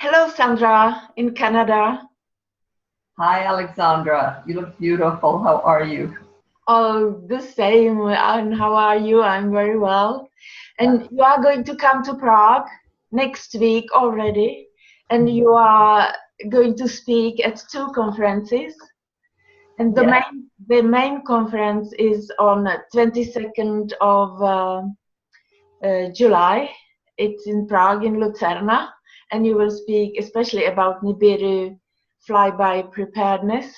Hello, Sandra, in Canada. Hi, Alexandra. You look beautiful. How are you? Oh, the same. And how are you? I'm very well. And you are going to come to Prague next week already. And you are going to speak at two conferences. And Yeah. the main conference is on 22nd of July. It's in Prague, in Lucerna. And you will speak especially about NIBIRU Flyby preparedness.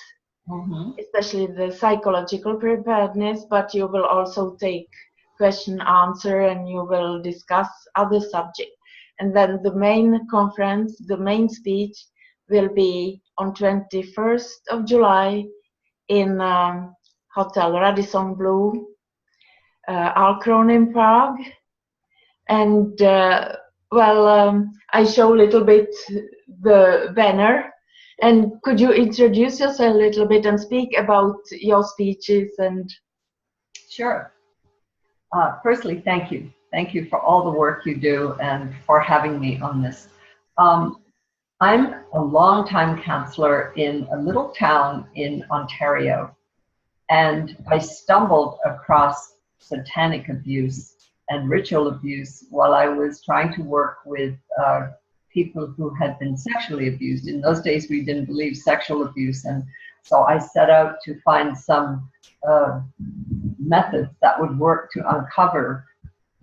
Especially the psychological preparedness, but you will also take question answer and you will discuss other subjects. And then the main conference, the main speech will be on 21st of July in Hotel Radisson Blu, Alcron in Prague. And I show a little bit the banner. And could you introduce yourself a little bit and speak about your speeches? And Sure. Firstly, thank you. Thank you for all the work you do and for having me on this. I'm a longtime counselor in a little town in Ontario, and I stumbled across satanic abuse and ritual abuse while I was trying to work with people who had been sexually abused. In those days, we didn't believe sexual abuse, and so I set out to find some methods that would work to uncover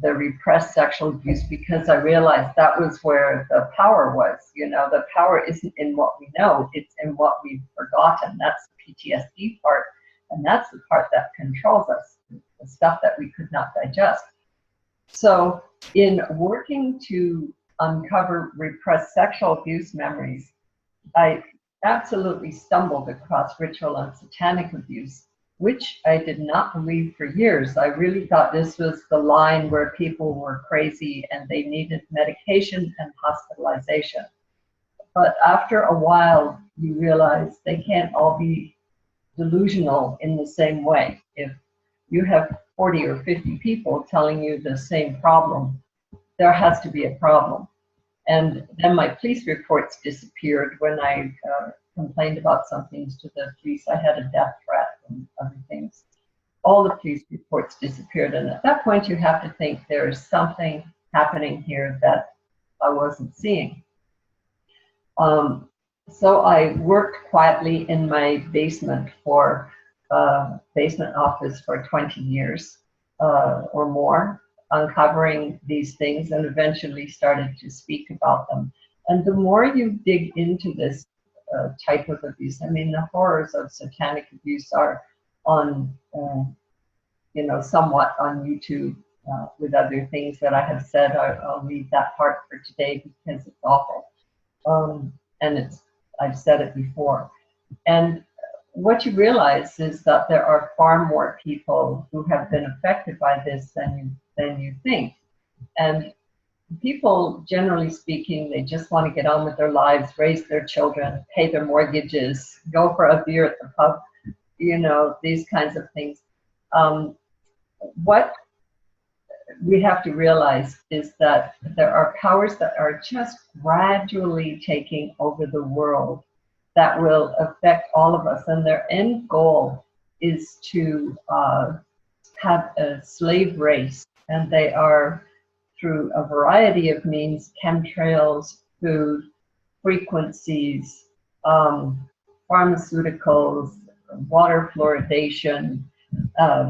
the repressed sexual abuse, because I realized that was where the power was. You know, the power isn't in what we know, it's in what we've forgotten. That's the PTSD part, and that's the part that controls us, the stuff that we could not digest. So in working to uncover repressed sexual abuse memories, I absolutely stumbled across ritual and satanic abuse, which I did not believe for years. I really thought this was the line where people were crazy and they needed medication and hospitalization. But after a while, you realize they can't all be delusional in the same way. If you have 40 or 50 people telling you the same problem, there has to be a problem. And then my police reports disappeared when I complained about some things to the police. I had a death threat and other things. All the police reports disappeared. And at that point, you have to think there's something happening here that I wasn't seeing. So I worked quietly in my basement for basement office for 20 years or more, uncovering these things, and eventually started to speak about them. And the more you dig into this type of abuse, I mean, the horrors of satanic abuse are on, somewhat on YouTube with other things that I have said. I'll leave that part for today because it's awful. And I've said it before. And what you realize is that there are far more people who have been affected by this than you think. And people, generally speaking, they just want to get on with their lives, raise their children, pay their mortgages, go for a beer at the pub, these kinds of things. What we have to realize is that there are powers that are just gradually taking over the world that will affect all of us. And their end goal is to have a slave race. And they are, through a variety of means, chemtrails, food, frequencies, pharmaceuticals, water fluoridation,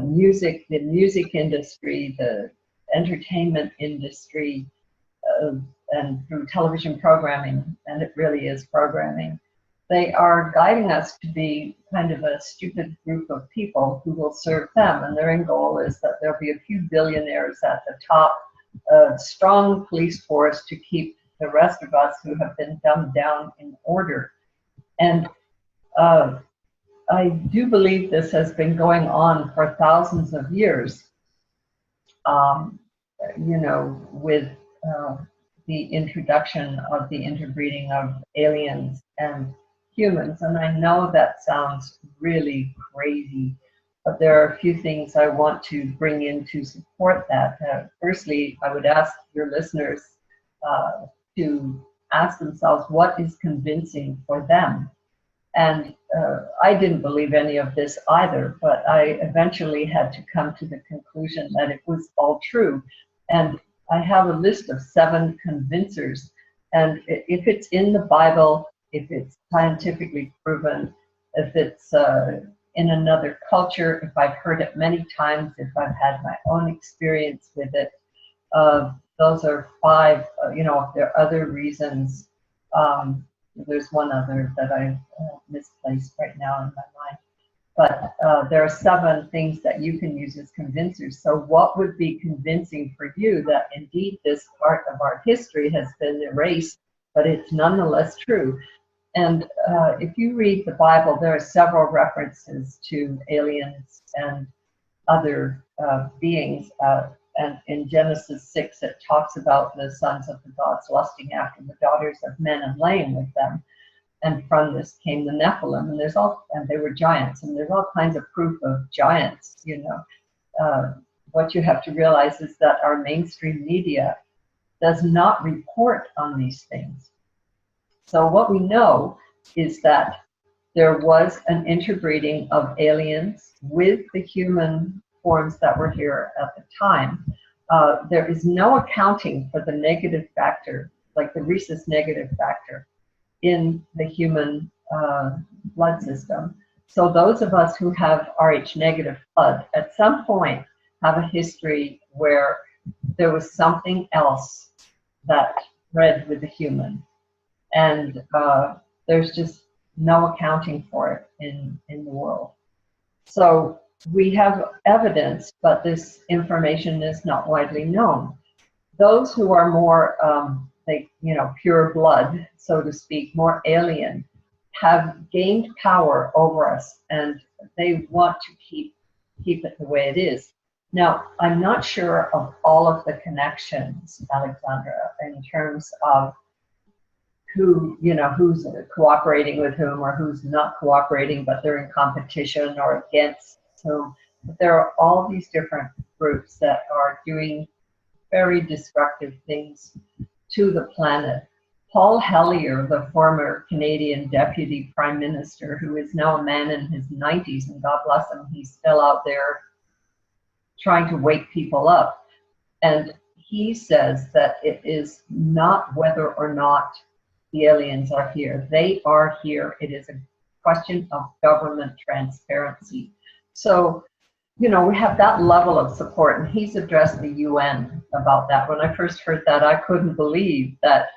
music, the music industry, the entertainment industry, and through television programming, and it really is programming. They are guiding us to be kind of a stupid group of people who will serve them, and their end goal is that there'll be a few billionaires at the top, a strong police force to keep the rest of us who have been dumbed down in order. And I do believe this has been going on for thousands of years, with the introduction of the interbreeding of aliens and humans. And I know that sounds really crazy, but there are a few things I want to bring in to support that. Firstly, I would ask your listeners to ask themselves what is convincing for them. And I didn't believe any of this either, but I eventually had to come to the conclusion that it was all true. And I have a list of 7 convincers. And if it's in the Bible, if it's scientifically proven, if it's in another culture, if I've heard it many times, if I've had my own experience with it, those are 5. You know, if there are other reasons, there's one other that I misplaced right now in my mind. But there are 7 things that you can use as convincers. So what would be convincing for you that indeed this part of our history has been erased, but it's nonetheless true? And if you read the Bible, there are several references to aliens and other beings. And in Genesis 6, it talks about the sons of the gods lusting after the daughters of men and laying with them. And from this came the Nephilim, and they were giants. And there's all kinds of proof of giants. You know, what you have to realize is that our mainstream media does not report on these things. So what we know is that there was an interbreeding of aliens with the human forms that were here at the time. There is no accounting for the negative factor, like the rhesus negative factor, in the human blood system. So those of us who have Rh negative blood at some point have a history where there was something else that bred with the human. And there's just no accounting for it in the world. So we have evidence, but this information is not widely known. Those who are more, pure blood, so to speak, more alien, have gained power over us, and they want to keep it the way it is. Now, I'm not sure of all of the connections, Alexandra, in terms of who's cooperating with whom or who's not cooperating, but they're in competition or against whom. But there are all these different groups that are doing very destructive things to the planet. Paul Hellyer, the former Canadian Deputy Prime Minister, who is now a man in his 90s, and God bless him, he's still out there trying to wake people up. And he says that it is not whether or not the aliens are here. They are here. It is a question of government transparency. So, we have that level of support, and he's addressed the UN about that. When I first heard that, I couldn't believe that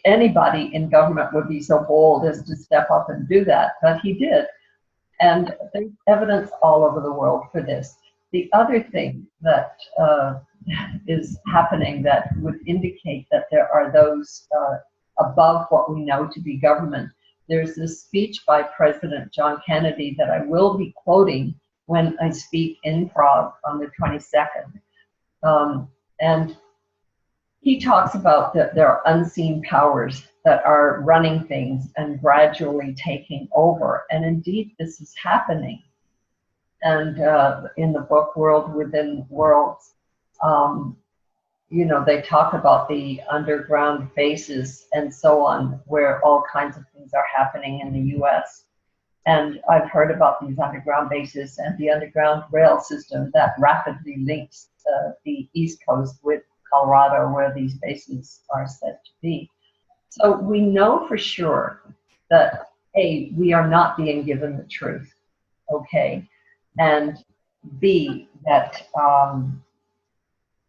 anybody in government would be so bold as to step up and do that, but he did. And there's evidence all over the world for this. The other thing that is happening that would indicate that there are those above what we know to be government. There's this speech by President John Kennedy that I will be quoting when I speak in Prague on the 22nd. And he talks about that there are unseen powers that are running things and gradually taking over. And indeed, this is happening. And in the book World Within Worlds, they talk about the underground bases and so on, where all kinds of things are happening in the US. And I've heard about these underground bases and the underground rail system that rapidly links the East Coast with Colorado, where these bases are said to be. So we know for sure that, A, we are not being given the truth, okay? And B, that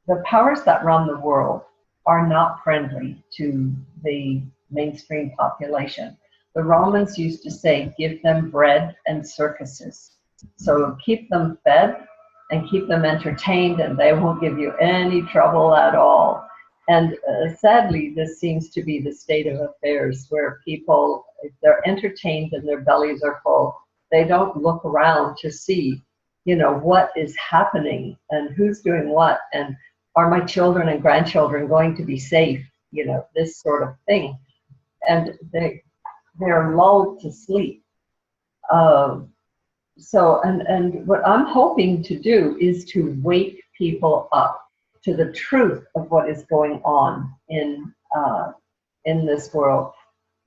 the powers that run the world are not friendly to the mainstream population. The Romans used to say, give them bread and circuses. So keep them fed and keep them entertained, and they won't give you any trouble at all. And sadly, this seems to be the state of affairs, where people, if they're entertained and their bellies are full, they don't look around to see, what is happening and who's doing what, and are my children and grandchildren going to be safe, this sort of thing. And they're lulled to sleep. And what I'm hoping to do is to wake people up to the truth of what is going on in in this world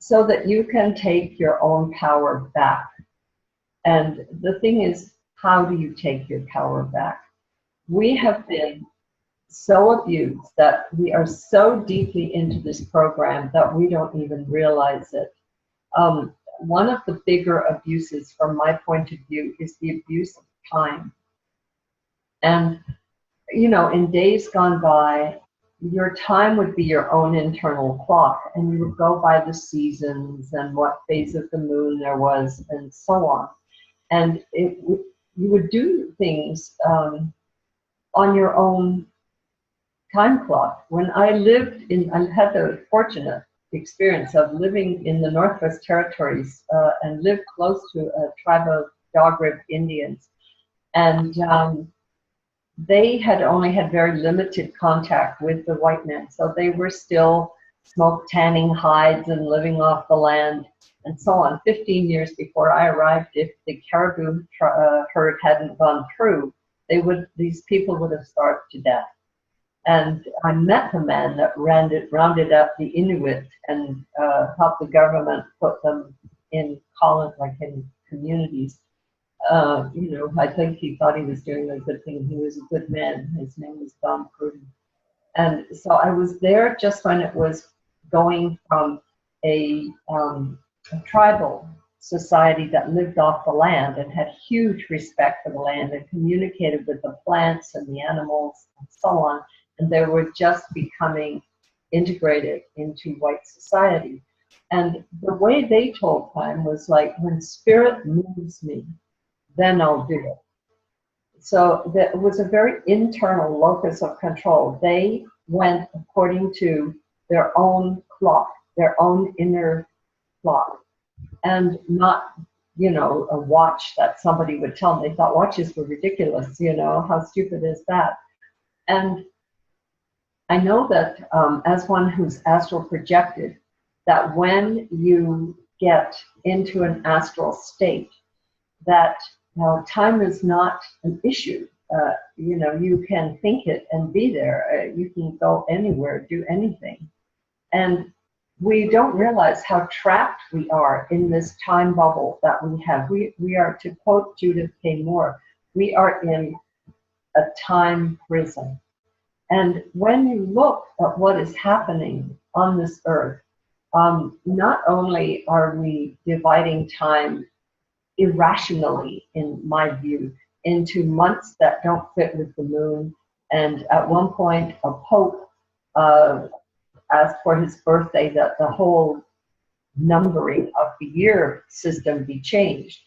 so that you can take your own power back. And the thing is, how do you take your power back? We have been so abused that we are so deeply into this program that we don't even realize it. One of the bigger abuses from my point of view is the abuse of time. And, you know, in days gone by, your time would be your own internal clock, and you would go by the seasons and what phase of the moon there was and so on. And you would do things on your own time clock. When I lived in, I had the fortunate experience of living in the Northwest Territories and lived close to a tribe of Dog Rib Indians. And they had only had very limited contact with the white men. So they were still smoke tanning hides and living off the land and so on. 15 years before I arrived, if the caribou herd hadn't gone through, these people would have starved to death. And I met the man that rounded up the Inuit and helped the government put them in communities. You know, I think he thought he was doing a good thing. He was a good man. His name was Don Cruden. And so I was there just when it was going from a tribal society that lived off the land and had huge respect for the land and communicated with the plants and the animals and so on. And they were just becoming integrated into white society. And the way they told time was like, when spirit moves me, then I'll do it. So that was a very internal locus of control. They went according to their own clock, their own inner clock, and not, you know, a watch that somebody would tell them. They thought watches were ridiculous, you know, how stupid is that? And I know that as one who's astral projected, that when you get into an astral state, that time is not an issue. You know, you can think it and be there. You can go anywhere, do anything. And we don't realize how trapped we are in this time bubble that we have. We are, to quote Judith K. Moore, we are in a time prison. And when you look at what is happening on this earth, not only are we dividing time irrationally, in my view, into months that don't fit with the moon, and at one point a pope asked for his birthday that the whole numbering of the year system be changed,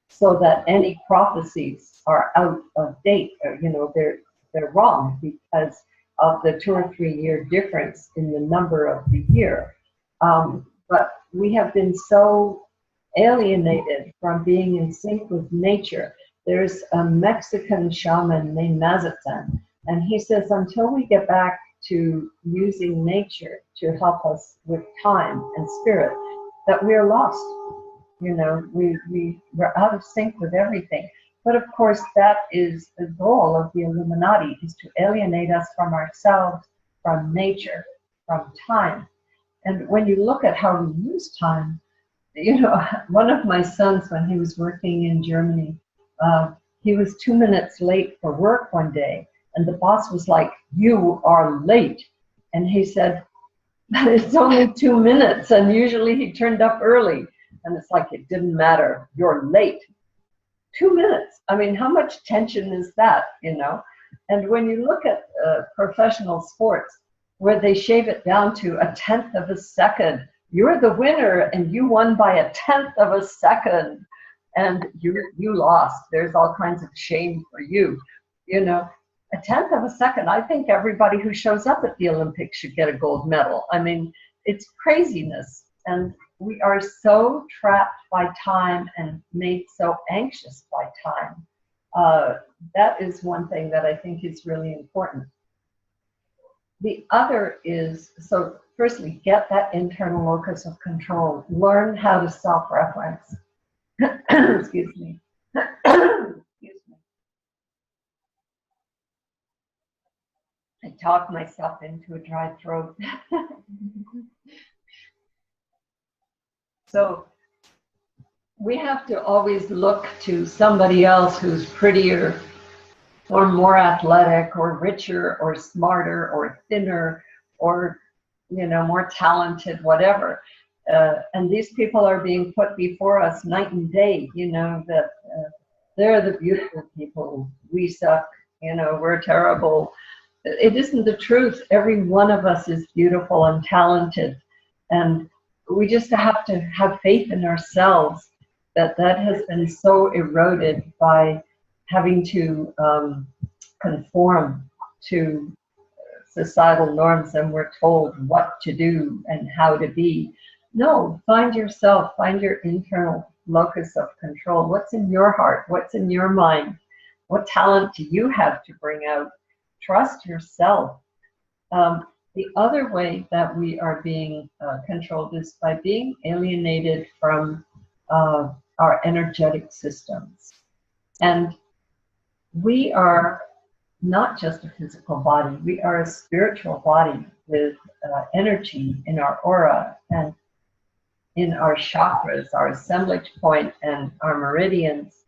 so that any prophecies are out of date. You know, they're wrong because of the 2 or 3 year difference in the number of the year. But we have been so alienated from being in sync with nature. There's a Mexican shaman named Mazatlan, and he says until we get back to using nature to help us with time and spirit, that we're lost. You know, we're out of sync with everything. But of course, that is the goal of the Illuminati, is to alienate us from ourselves, from nature, from time. And when you look at how we use time, you know, one of my sons, when he was working in Germany, he was 2 minutes late for work one day, and the boss was like, "You are late." And he said, "But it's only 2 minutes, and usually he turned up early." And it's like, it didn't matter, you're late. 2 minutes. I mean, how much tension is that, you know? And when you look at professional sports, where they shave it down to 1/10 of a second, you're the winner and you won by 1/10 of a second, and you lost. There's all kinds of shame for you, you know. 1/10 of a second. I think everybody who shows up at the Olympics should get a gold medal. I mean, it's craziness. And we are so trapped by time and made so anxious by time. That is one thing that I think is really important. The other is, so firstly, get that internal locus of control. Learn how to self-reference. Excuse me. Excuse me. I talked myself into a dry throat. So we have to always look to somebody else who's prettier or more athletic or richer or smarter or thinner or, you know, more talented, whatever. And these people are being put before us night and day, you know, that they're the beautiful people. We suck, you know, we're terrible. It isn't the truth. Every one of us is beautiful and talented. And we just have to have faith in ourselves that has been so eroded by having to conform to societal norms, and we're told what to do and how to be. No, find yourself, find your internal locus of control. What's in your heart? What's in your mind? What talent do you have to bring out? Trust yourself. The other way that we are being controlled is by being alienated from our energetic systems. And we are not just a physical body, we are a spiritual body with energy in our aura and in our chakras, our assemblage point and our meridians.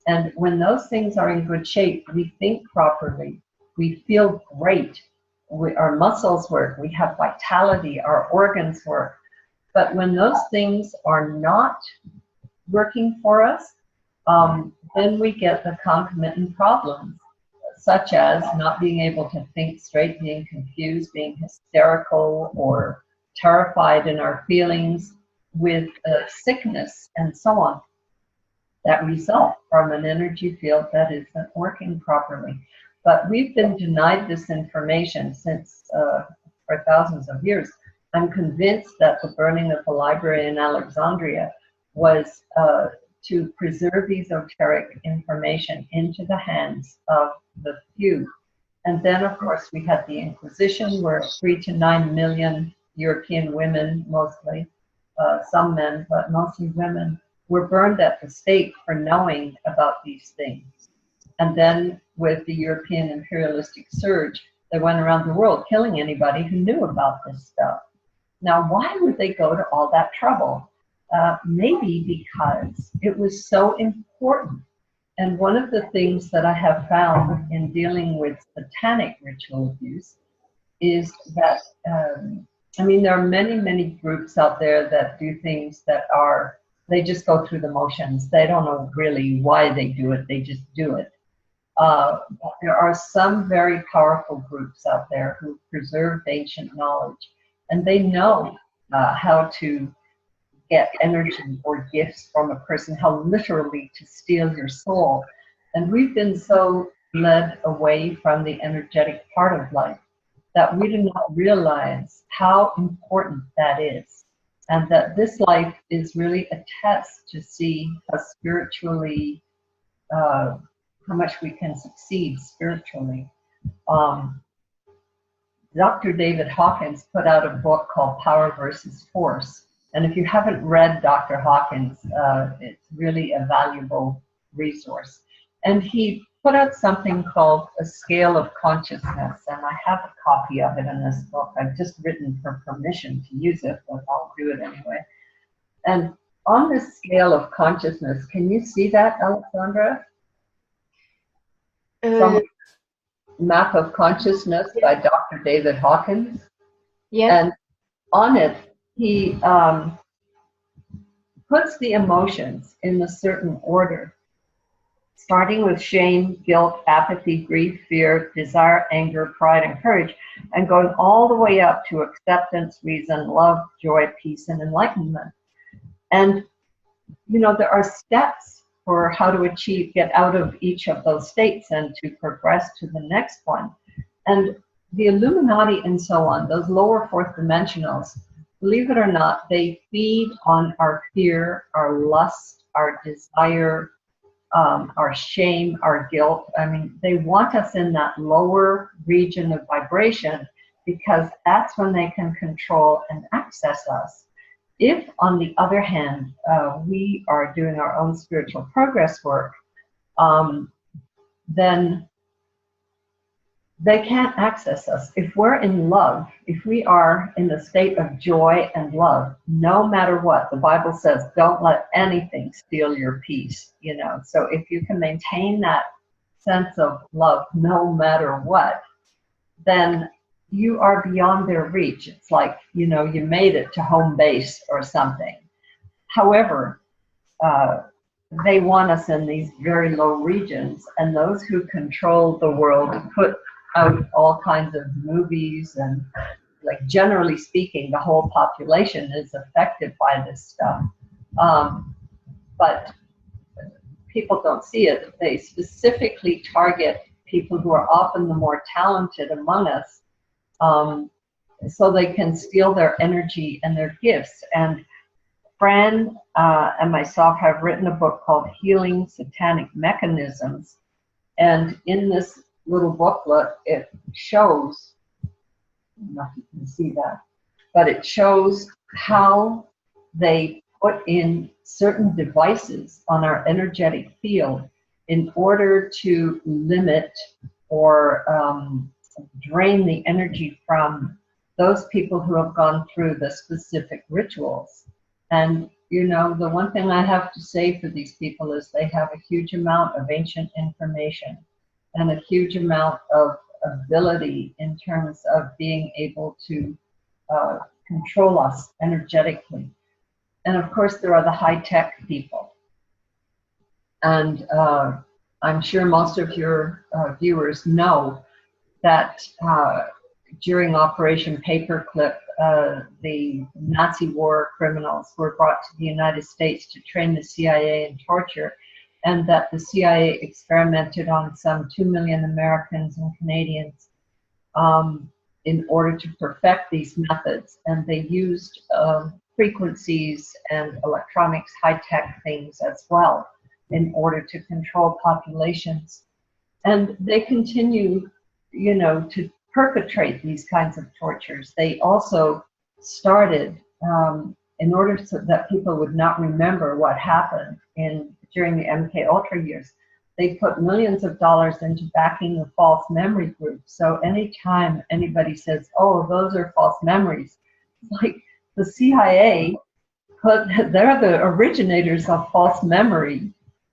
And when those things are in good shape, we think properly, we feel great, our muscles work, we have vitality, our organs work. But when those things are not working for us, then we get the concomitant problems, such as not being able to think straight, being confused, being hysterical or terrified in our feelings, with sickness and so on, that result from an energy field that isn't working properly. But we've been denied this information since for thousands of years. I'm convinced that the burning of the library in Alexandria was to preserve esoteric information into the hands of the few. And then, of course, we had the Inquisition, where 3 to 9 million European women, mostly, some men, but mostly women, were burned at the stake for knowing about these things. And then with the European imperialistic surge, they went around the world killing anybody who knew about this stuff. Now, why would they go to all that trouble? Maybe because it was so important. And one of the things that I have found in dealing with satanic ritual abuse is that, I mean, there are many, many groups out there that do things that are, they just go through the motions. They don't know really why they do it, they just do it. But there are some very powerful groups out there who preserve ancient knowledge, and they know how to get energy or gifts from a person, how literally to steal your soul. And we've been so led away from the energetic part of life that we do not realize how important that is, and that this life is really a test to see how spiritually, how much we can succeed spiritually. Dr. David Hawkins put out a book called Power versus Force. And if you haven't read Dr. Hawkins, it's really a valuable resource. And he put out something called A Scale of Consciousness, and I have a copy of it in this book. I've just written for permission to use it, but I'll do it anyway. And on this scale of consciousness, can you see that, Alexandra? From Map of Consciousness by Dr. David Hawkins. Yes. And on it, he puts the emotions in a certain order, starting with shame, guilt, apathy, grief, fear, desire, anger, pride, and courage, and going all the way up to acceptance, reason, love, joy, peace, and enlightenment. And, you know, there are steps for how to get out of each of those states and to progress to the next one. And the Illuminati and so on, those lower fourth dimensionals, believe it or not, they feed on our fear, our lust, our desire, our shame, our guilt. I mean, they want us in that lower region of vibration because that's when they can control and access us. If, on the other hand, we are doing our own spiritual progress work, then they can't access us. If we're in love, if we are in a state of joy and love, no matter what, the Bible says, don't let anything steal your peace, you know. So if you can maintain that sense of love no matter what, then you are beyond their reach. It's like, you know, you made it to home base or something. However, they want us in these very low regions, and those who control the world put out all kinds of movies, and like generally speaking, the whole population is affected by this stuff. But people don't see it. They specifically target people who are often the more talented among us, so they can steal their energy and their gifts. And Fran and myself have written a book called Healing Satanic Mechanisms. And in this little booklet, it shows, I don't know if you can see that, but it shows how they put in certain devices on our energetic field in order to limit or drain the energy from those people who have gone through the specific rituals. And, you know, the one thing I have to say for these people is they have a huge amount of ancient information and a huge amount of ability in terms of being able to control us energetically. And of course, there are the high-tech people. And I'm sure most of your viewers know that during Operation Paperclip, the Nazi war criminals were brought to the United States to train the CIA in torture, and that the CIA experimented on some 2 million Americans and Canadians in order to perfect these methods. And they used frequencies and electronics, high-tech things as well, in order to control populations. And they continue, you know, to perpetrate these kinds of tortures. They also started, in order so that people would not remember what happened during the MK Ultra years, they put millions of dollars into backing the false memory groups. So anytime anybody says, oh, those are false memories, like the CIA, they're the originators of false memory,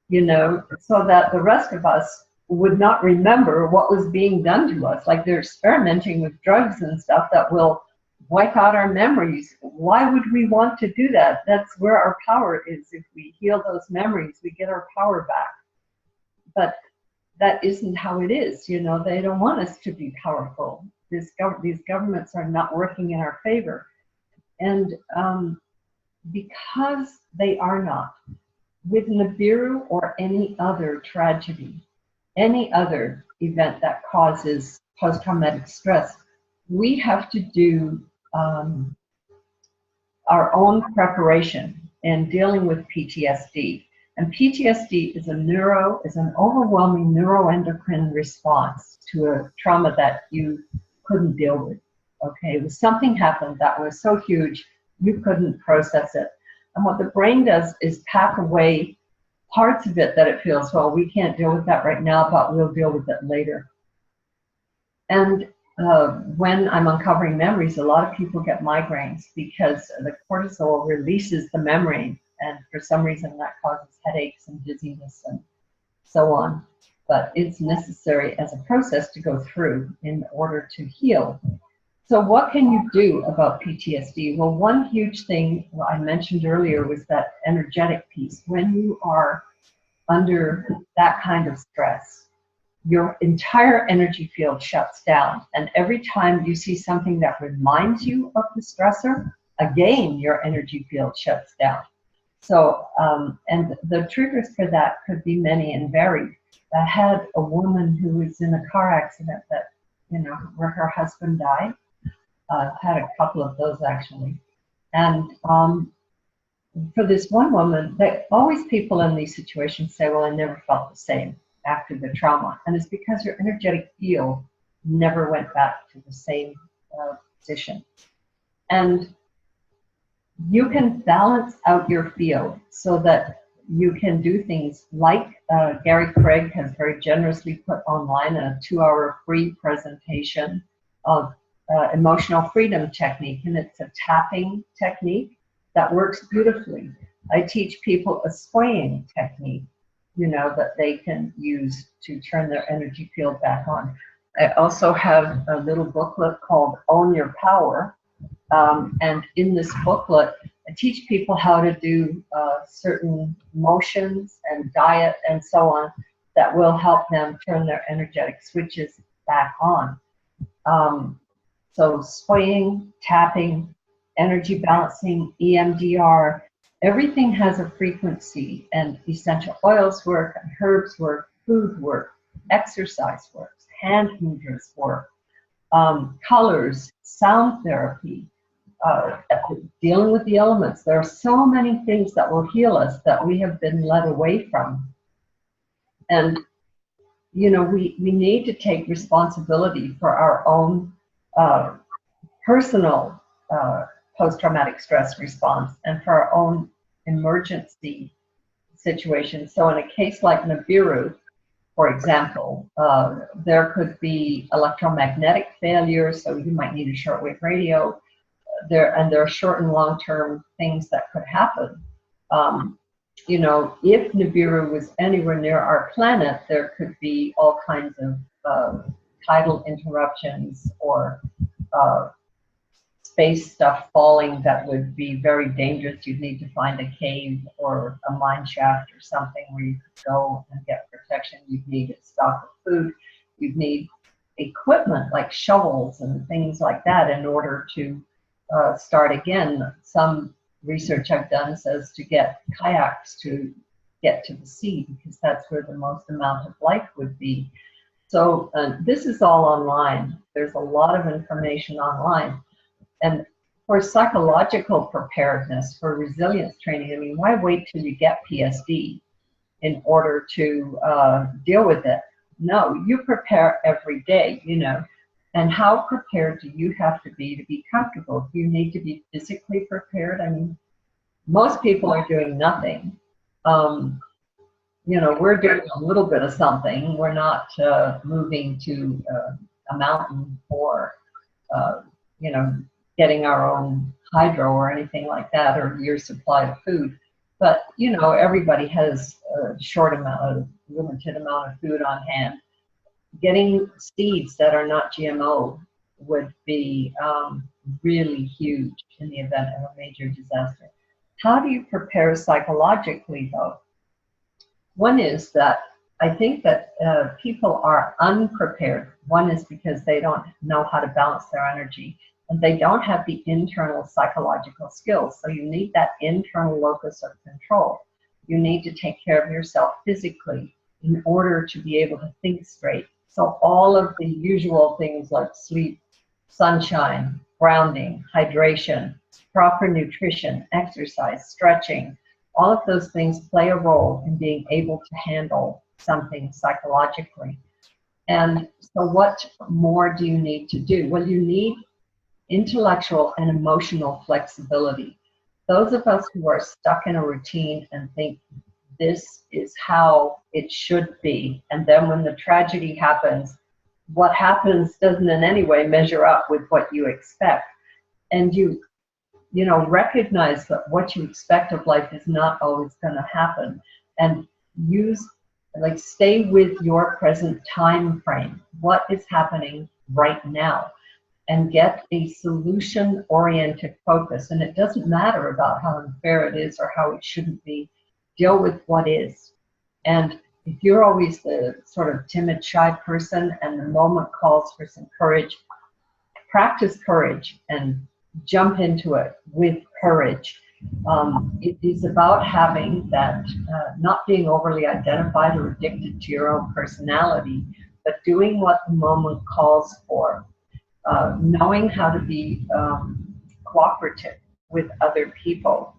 you know, so that the rest of us would not remember what was being done to us. Like they're experimenting with drugs and stuff that will wipe out our memories. Why would we want to do that? That's where our power is. If we heal those memories, we get our power back. But that isn't how it is. You know, they don't want us to be powerful. These governments are not working in our favor. And because they are not, with NIBIRU or any other tragedy, any other event that causes post-traumatic stress, we have to do our own preparation in dealing with PTSD. And PTSD is an overwhelming neuroendocrine response to a trauma that you couldn't deal with. Okay, it was something happened that was so huge you couldn't process it. And what the brain does is pack away parts of it that it feels, well, we can't deal with that right now, but we'll deal with it later. And when I'm uncovering memories, a lot of people get migraines because the cortisol releases the membrane, and for some reason that causes headaches and dizziness and so on. But it's necessary as a process to go through in order to heal. So what can you do about PTSD? Well, one huge thing I mentioned earlier was that energetic piece. When you are under that kind of stress, your entire energy field shuts down. And every time you see something that reminds you of the stressor, again, your energy field shuts down. So, and the triggers for that could be many and varied. I had a woman who was in a car accident that, you know, where her husband died. Had a couple of those actually. And for this one woman, always people in these situations say, well, I never felt the same after the trauma. And it's because your energetic field never went back to the same position. And you can balance out your field so that you can do things like Gary Craig has very generously put online a 2-hour free presentation of emotional freedom technique, and it's a tapping technique that works beautifully. I teach people a swaying technique, you know, that they can use to turn their energy field back on. I also have a little booklet called Own Your Power, and in this booklet I teach people how to do certain motions and diet and so on that will help them turn their energetic switches back on. So swaying, tapping, energy balancing, EMDR, everything has a frequency, and essential oils work, and herbs work, food work, exercise works, hand movements work, colors, sound therapy, dealing with the elements. There are so many things that will heal us that we have been led away from. And, you know, we need to take responsibility for our own personal post-traumatic stress response and for our own emergency situations. So in a case like NIBIRU, for example, there could be electromagnetic failure, so you might need a shortwave radio. There are short and long-term things that could happen. You know, if NIBIRU was anywhere near our planet, there could be all kinds of tidal interruptions or space stuff falling that would be very dangerous. You'd need to find a cave or a mine shaft or something where you could go and get protection. You'd need a stock of food. You'd need equipment like shovels and things like that in order to start again. Some research I've done says to get kayaks to get to the sea, because that's where the most amount of life would be. So this is all online. There's a lot of information online. And for psychological preparedness, for resilience training, I mean, why wait till you get PSD in order to deal with it? No, you prepare every day, you know. And how prepared do you have to be comfortable? Do you need to be physically prepared? I mean, most people are doing nothing. You know, we're doing a little bit of something. We're not moving to a mountain or, you know, getting our own hydro or anything like that, or your supply of food. But, you know, everybody has a limited amount of food on hand. Getting seeds that are not GMO would be really huge in the event of a major disaster. How do you prepare psychologically, though? One is that I think that people are unprepared. One is because they don't know how to balance their energy, and they don't have the internal psychological skills. So you need that internal locus of control. You need to take care of yourself physically in order to be able to think straight. So all of the usual things like sleep, sunshine, grounding, hydration, proper nutrition, exercise, stretching, all of those things play a role in being able to handle something psychologically. And so what more do you need to do? Well, you need intellectual and emotional flexibility. Those of us who are stuck in a routine and think this is how it should be, and then when the tragedy happens, what happens doesn't in any way measure up with what you expect. And you know, recognize that what you expect of life is not always going to happen, and stay with your present time frame. What is happening right now? And get a solution-oriented focus. And it doesn't matter about how unfair it is or how it shouldn't be. Deal with what is. And if you're always the sort of timid, shy person and the moment calls for some courage, practice courage and jump into it with courage. It is about having that, not being overly identified or addicted to your own personality, but doing what the moment calls for. Knowing how to be cooperative with other people,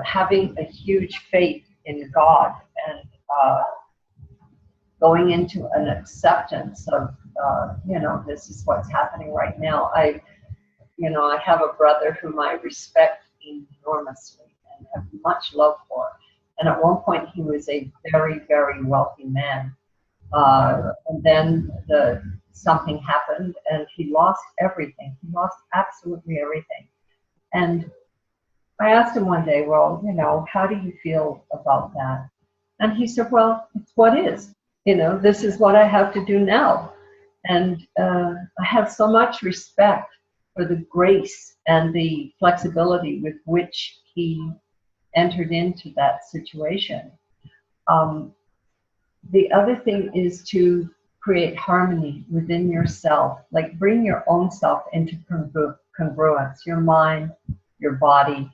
having a huge faith in God, and going into an acceptance of, you know, this is what's happening right now. I have a brother whom I respect enormously and have much love for, And at one point, he was a very, very wealthy man. And then something happened, and he lost everything. He lost absolutely everything. And I asked him one day, well, you know, how do you feel about that? And he said, well, it's what is. You know, this is what I have to do now. And I have so much respect for the grace and the flexibility with which he entered into that situation. The other thing is to create harmony within yourself, like bring your own self into congruence, your mind, your body,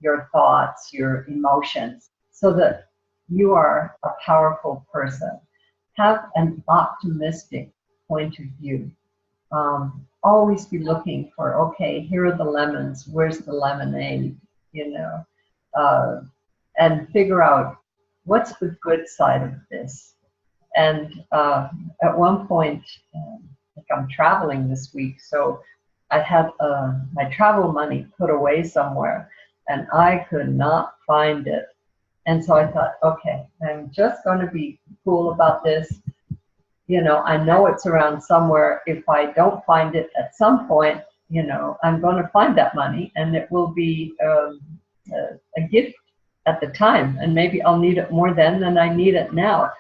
your thoughts, your emotions, so that you are a powerful person. Have an optimistic point of view. Always be looking for, okay, here are the lemons, where's the lemonade, you know, and figure out what's the good side of this. And at one point, like I'm traveling this week, so I had my travel money put away somewhere, and I could not find it. And so I thought, okay, I'm just going to be cool about this. You know, I know it's around somewhere. If I don't find it at some point, you know, I'm going to find that money, and it will be a gift at the time. And maybe I'll need it more then than I need it now.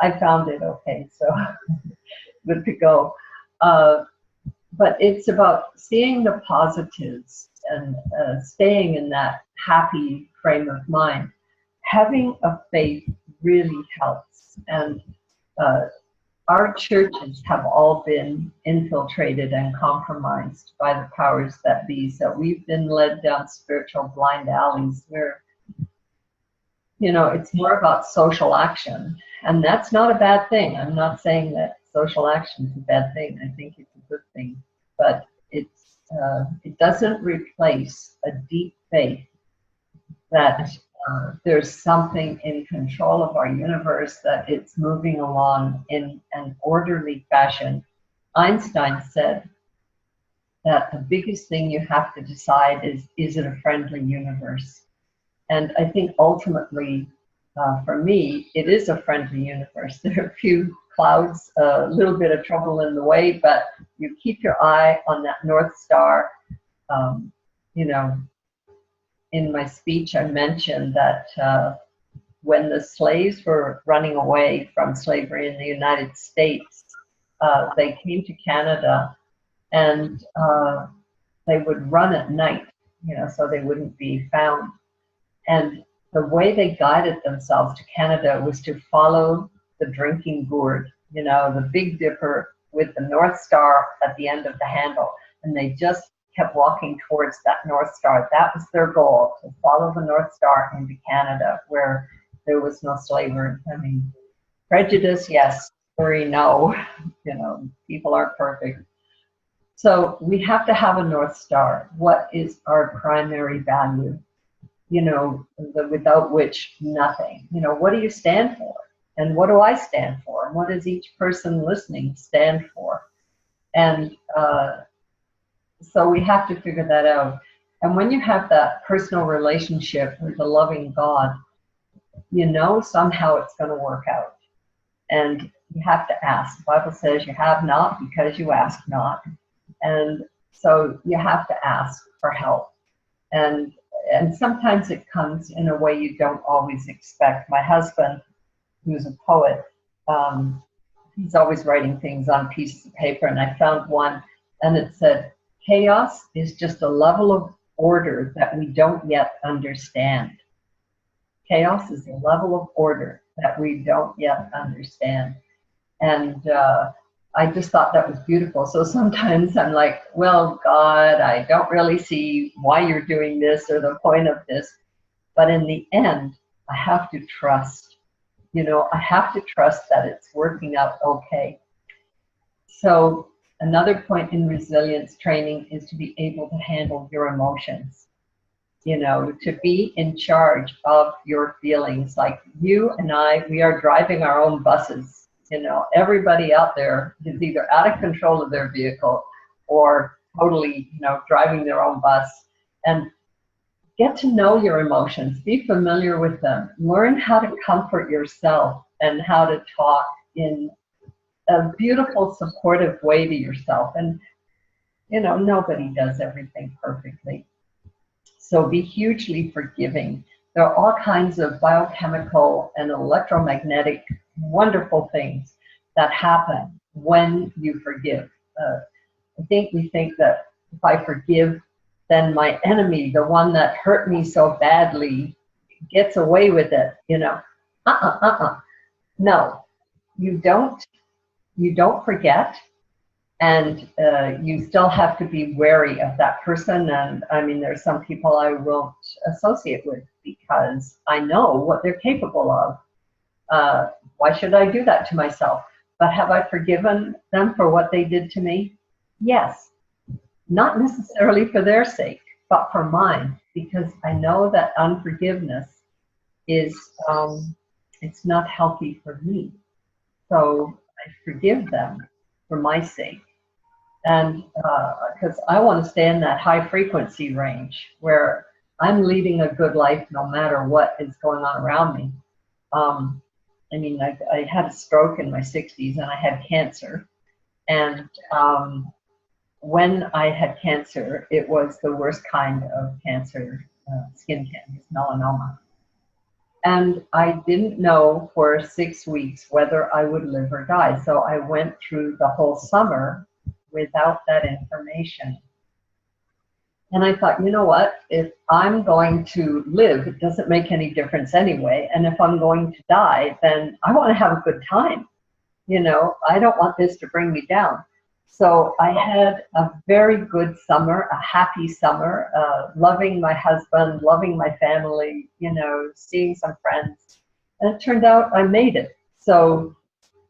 I found it, okay, so good to go. But it's about seeing the positives and staying in that happy frame of mind. Having a faith really helps. And our churches have all been infiltrated and compromised by the powers that be. So we've been led down spiritual blind alleys where, you know, it's more about social action. And that's not a bad thing. I'm not saying that social action is a bad thing. I think it's a good thing. But it doesn't replace a deep faith that there's something in control of our universe, that it's moving along in an orderly fashion. Einstein said that the biggest thing you have to decide is it a friendly universe? And I think ultimately, for me, it is a friendly universe. There are a few clouds, a little bit of trouble in the way, but you keep your eye on that North Star. You know, in my speech, I mentioned that when the slaves were running away from slavery in the United States, they came to Canada, and they would run at night, you know, so they wouldn't be found. And the way they guided themselves to Canada was to follow the drinking gourd, you know, the Big Dipper with the North Star at the end of the handle. And they just kept walking towards that North Star. That was their goal, to follow the North Star into Canada, where there was no slavery. I mean, prejudice, yes. Worry, no. You know, people aren't perfect. So we have to have a North Star. What is our primary value? You know, without which nothing. You know, what do you stand for? And what do I stand for? And what does each person listening stand for? And so we have to figure that out. And when you have that personal relationship with the loving God, you know somehow it's going to work out. And you have to ask. The Bible says you have not because you ask not. And so you have to ask for help. And sometimes it comes in a way you don't always expect. My husband, who's a poet, he's always writing things on pieces of paper, and I found one, and it said, chaos is just a level of order that we don't yet understand. Chaos is a level of order that we don't yet understand. And I just thought that was beautiful. So sometimes I'm like, well, God, I don't really see why you're doing this or the point of this. But in the end, I have to trust. You know, I have to trust that it's working out okay. So another point in resilience training is to be able to handle your emotions. You know, to be in charge of your feelings. Like you and I, we are driving our own buses. You know, everybody out there is either out of control of their vehicle or totally, you know, driving their own bus. And get to know your emotions, be familiar with them, learn how to comfort yourself and how to talk in a beautiful, supportive way to yourself. And, you know, nobody does everything perfectly. So be hugely forgiving. There are all kinds of biochemical and electromagnetic wonderful things that happen when you forgive. I think we think that if I forgive, then my enemy, the one that hurt me so badly, gets away with it, you know. No, you don't forget, and you still have to be wary of that person. And I mean, there's some people I won't associate with because I know what they're capable of. Why should I do that to myself? But have I forgiven them for what they did to me? Yes. Not necessarily for their sake, but for mine, because I know that unforgiveness is, it's not healthy for me. So I forgive them for my sake. And because I want to stay in that high frequency range where I'm leading a good life no matter what is going on around me. I mean, I had a stroke in my 60s and I had cancer. And when I had cancer, it was the worst kind of cancer, skin cancer, melanoma. And I didn't know for 6 weeks whether I would live or die. So I went through the whole summer without that information. And I thought, you know what, if I'm going to live, it doesn't make any difference anyway. And if I'm going to die, then I want to have a good time. You know, I don't want this to bring me down. So I had a very good summer, a happy summer, loving my husband, loving my family, you know, seeing some friends. And it turned out I made it. So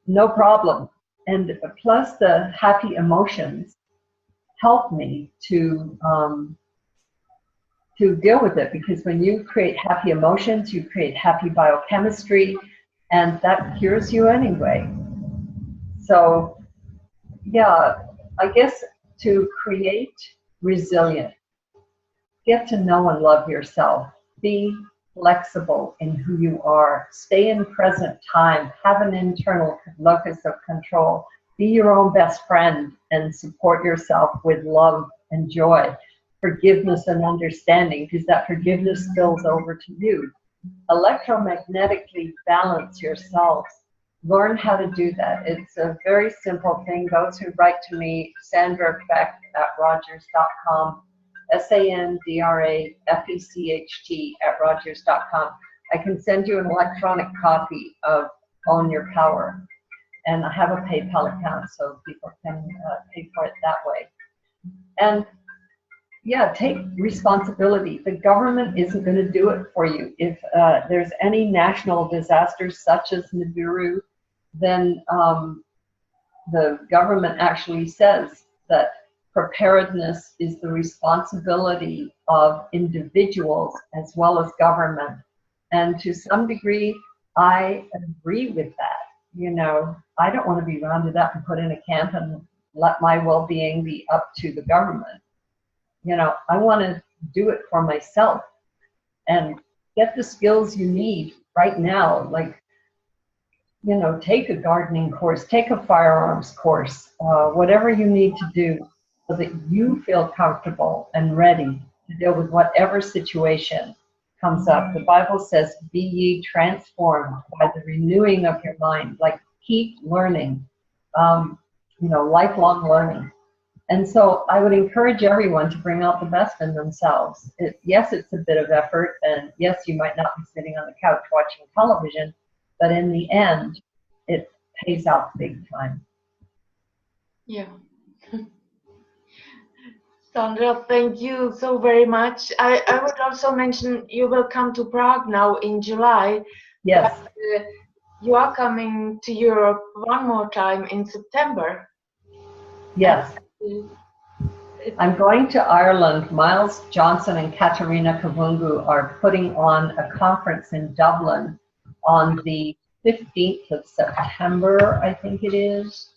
no problem. And plus the happy emotions helped me to deal with it, because when you create happy emotions, you create happy biochemistry, and that cures you anyway. So yeah, I guess to create resilience, get to know and love yourself, be flexible in who you are, stay in present time, have an internal locus of control, be your own best friend and support yourself with love and joy, forgiveness and understanding, because that forgiveness spills over to you. Electromagnetically balance yourself. Learn how to do that. It's a very simple thing. Those who write to me, Sandra Fecht at Rogers.com, SandraFecht@Rogers.com. I can send you an electronic copy of Own Your Power. And I have a PayPal account so people can pay for it that way. And yeah, take responsibility. The government isn't going to do it for you. If there's any national disasters such as NIBIRU, then the government actually says that preparedness is the responsibility of individuals as well as government. And to some degree, I agree with that. You know, I don't want to be rounded up and put in a camp and let my well-being be up to the government. You know, I want to do it for myself and get the skills you need right now. Like, you know, take a gardening course, take a firearms course, whatever you need to do so that you feel comfortable and ready to deal with whatever situation comes up. The Bible says, be ye transformed by the renewing of your mind. Like, keep learning, you know, lifelong learning. And so I would encourage everyone to bring out the best in themselves. Yes, it's a bit of effort, and yes, you might not be sitting on the couch watching television, but in the end, it pays out big time. Yeah. Sandra, thank you so very much. I would also mention you will come to Prague now in July. Yes. But, you are coming to Europe one more time in September. Yes. I'm going to Ireland. Miles Johnson and Katerina Kavungu are putting on a conference in Dublin on the 15th of September, I think it is.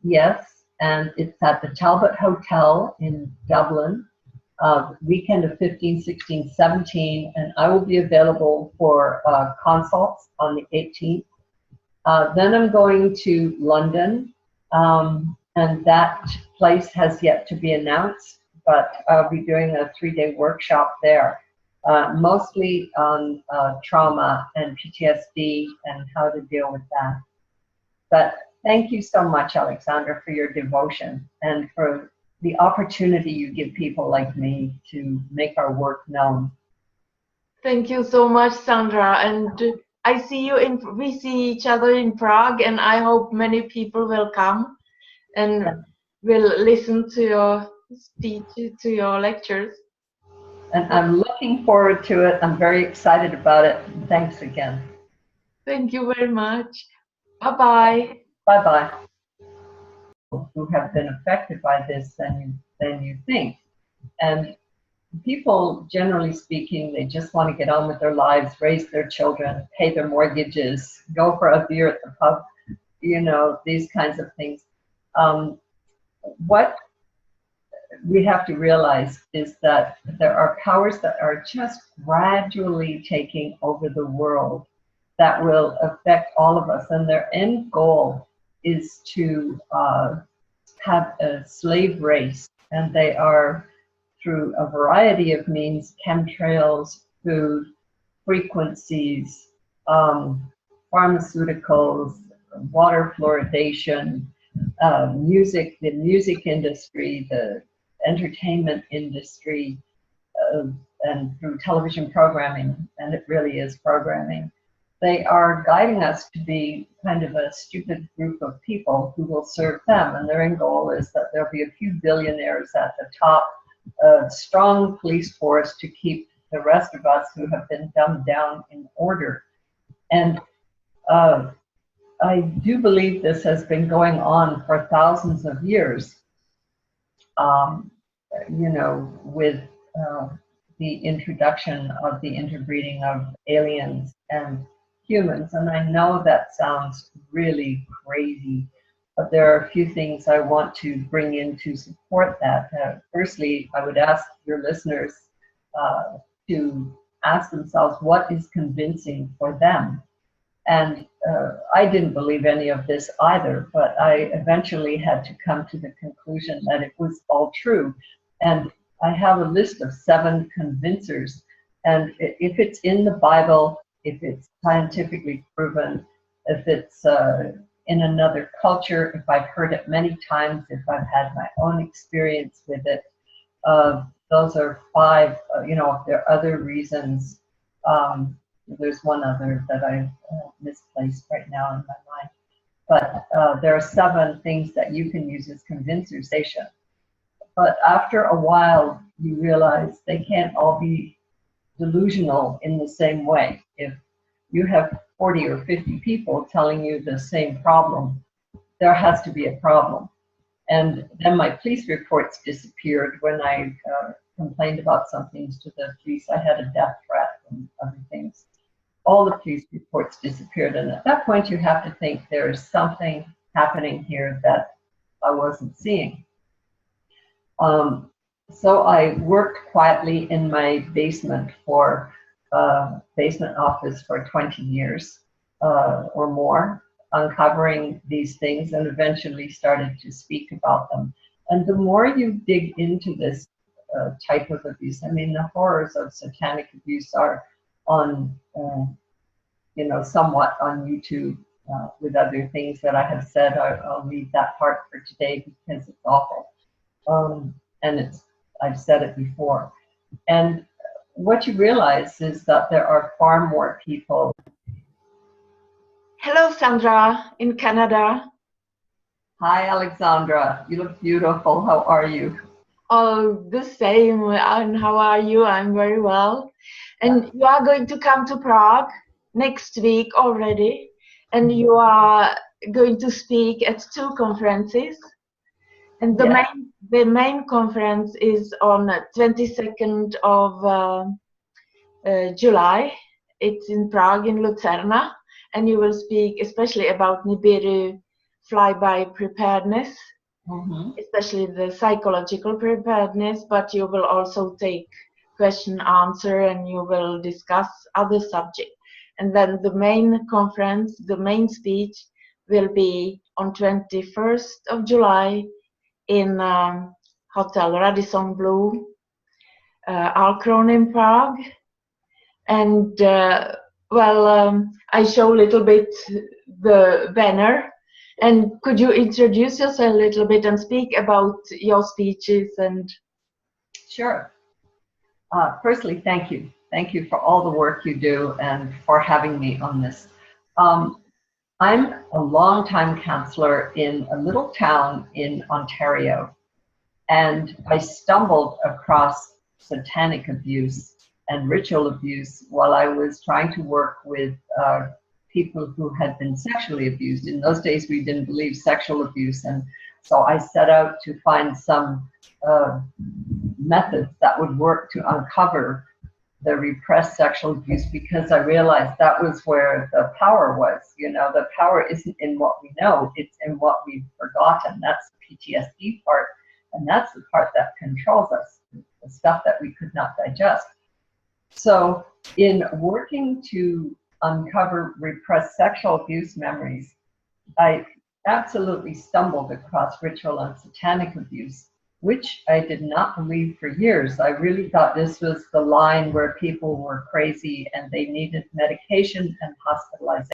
Yes, and it's at the Talbot Hotel in Dublin. weekend of 15, 16, 17, and I will be available for consults on the 18th. Then I'm going to London, and that place has yet to be announced, but I'll be doing a 3-day workshop there, mostly on trauma and PTSD and how to deal with that. But thank you so much, Alexandra, for your devotion and for the opportunity you give people like me to make our work known. Thank you so much, Sandra. And we see each other in Prague, and I hope many people will come and will listen to your speech, to your lectures. And I'm looking forward to it. I'm very excited about it. Thanks again. Thank you very much. Bye-bye. Bye-bye. Who have been affected by this than you think. And people, generally speaking, they just want to get on with their lives, raise their children, pay their mortgages, go for a beer at the pub, you know, these kinds of things. What we have to realize is that there are powers that are just gradually taking over the world that will affect all of us, and their end goal is to have a slave race, and they are, through a variety of means, chemtrails, food, frequencies, pharmaceuticals, water fluoridation, music, the music industry, the entertainment industry, and through television programming, and it really is programming. They are guiding us to be kind of a stupid group of people who will serve them, and their end goal is that there'll be a few billionaires at the top, a strong police force to keep the rest of us who have been dumbed down in order. And I do believe this has been going on for thousands of years, you know, with the introduction of the interbreeding of aliens and humans. And I know that sounds really crazy, but there are a few things I want to bring in to support that. Firstly, I would ask your listeners to ask themselves what is convincing for them. And I didn't believe any of this either, but I eventually had to come to the conclusion that it was all true. And I have a list of 7 convincers. And if it's in the Bible, if it's scientifically proven, if it's in another culture, if I've heard it many times, if I've had my own experience with it, those are 5. You know, if there are other reasons, there's one other that I misplaced right now in my mind. But there are 7 things that you can use as convincers. But after a while, you realize they can't all be delusional in the same way. If you have 40 or 50 people telling you the same problem, there has to be a problem. And then my police reports disappeared when I complained about some things to the police. I had a death threat and other things. All the police reports disappeared. And at that point, you have to think there's something happening here that I wasn't seeing. So I worked quietly in my basement basement office for 20 years or more, uncovering these things, and eventually started to speak about them. And the more you dig into this type of abuse, I mean, the horrors of satanic abuse are on, you know, somewhat on YouTube with other things that I have said. I'll leave that part for today because it's awful. And I've said it before. And what you realize is that there are far more people. Hello, Sandra, in Canada. Hi, Alexandra. You look beautiful. How are you? Oh, the same. And how are you? I'm very well. And you are going to come to Prague next week already. And you are going to speak at 2 conferences. And the main conference is on 22nd of July. It's in Prague, in Lucerna, and you will speak especially about NIBIRU, Flyby, Preparedness. especially the psychological preparedness, but you will also take question answer and you will discuss other subjects. And then the main conference, the main speech will be on 21st of July in Hotel Radisson Blu, Alcron in Prague. And I show a little bit the banner. And could you introduce yourself a little bit and speak about your speeches? And Sure. Firstly, thank you. Thank you for all the work you do and for having me on this. I'm a longtime counselor in a little town in Ontario, and I stumbled across satanic abuse and ritual abuse while I was trying to work with people who had been sexually abused. In those days, we didn't believe sexual abuse, and so I set out to find some methods that would work to uncover the repressed sexual abuse, because I realized that was where the power was. You know, the power isn't in what we know, it's in what we've forgotten. That's the PTSD part, and that's the part that controls us, the stuff that we could not digest. So in working to uncover repressed sexual abuse memories, I absolutely stumbled across ritual and satanic abuse, which I did not believe for years. I really thought this was the line where people were crazy and they needed medication and hospitalization.